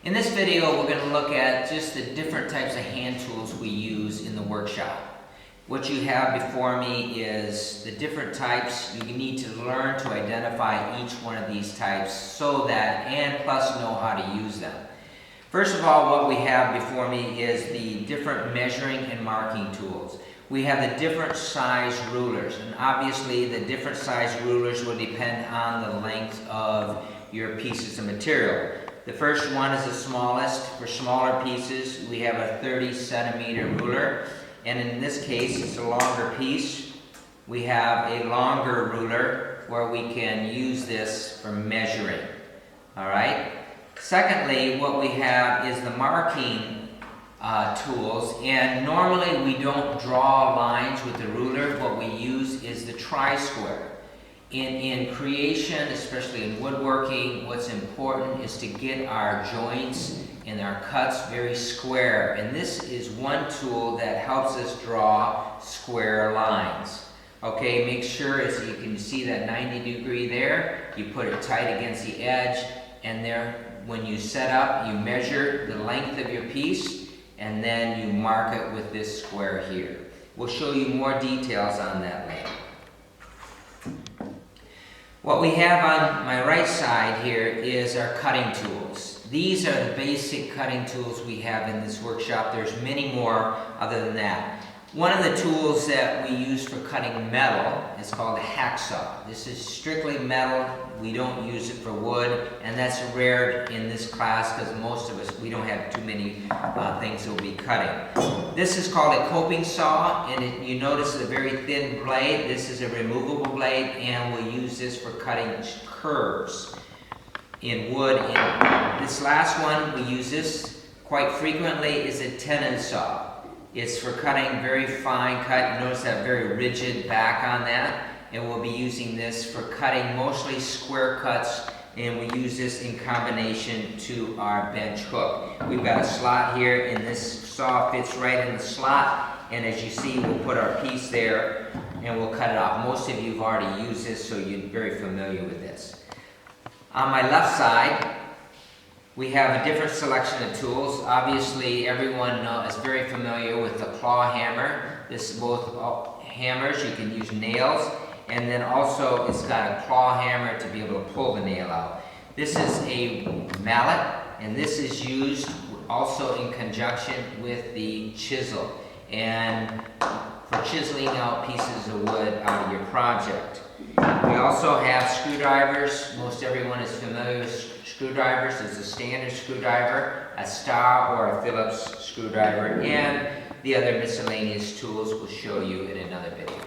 In this video, we're going to look at just the different types of hand tools we use in the workshop. What you have before me is the different types. You need to learn to identify each one of these types so that, and plus know how to use them. First of all, what we have before me is the different measuring and marking tools. We have the different size rulers, and obviously the different size rulers will depend on the length of your pieces of material. The first one is the smallest. For smaller pieces, we have a 30 centimeter ruler, and in this case, it's a longer piece. We have a longer ruler where we can use this for measuring. All right. Secondly, what we have is the marking tools, and normally we don't draw lines with the ruler. What we use is the tri-square. In creation, especially in woodworking, what's important is to get our joints and our cuts very square, and this is one tool that helps us draw square lines. Okay, make sure, as you can see that 90 degree there, you put it tight against the edge, and there, when you set up, you measure the length of your piece, and then you mark it with this square here. We'll show you more details on that later. What we have on my right side here is our cutting tools. These are the basic cutting tools we have in this workshop. There's many more other than that. One of the tools that we use for cutting metal is called a hacksaw. This is strictly metal. We don't use it for wood, and that's rare in this class because most of us, we don't have too many things that we'll be cutting. This is called a coping saw, and you notice a very thin blade. This is a removable blade, and we'll use this for cutting curves in wood. And this last one, we use this quite frequently, is a tenon saw. It's for cutting very fine cut. You notice that very rigid back on that. And we'll be using this for cutting mostly square cuts, and we use this in combination to our bench hook. We've got a slot here, and this saw fits right in the slot, and as you see, we'll put our piece there and we'll cut it off. Most of you have already used this, so you're very familiar with this. On my left side, we have a different selection of tools. Obviously, everyone is very familiar with the claw hammer. This is both hammers. You can use nails, and then also it's got a claw hammer to be able to pull the nail out. This is a mallet, and this is used also in conjunction with the chisel, and for chiseling out pieces of wood out of your project. We also have screwdrivers. Most everyone is familiar with screwdrivers. There's a standard screwdriver, a star or a Phillips screwdriver, and the other miscellaneous tools we'll show you in another video.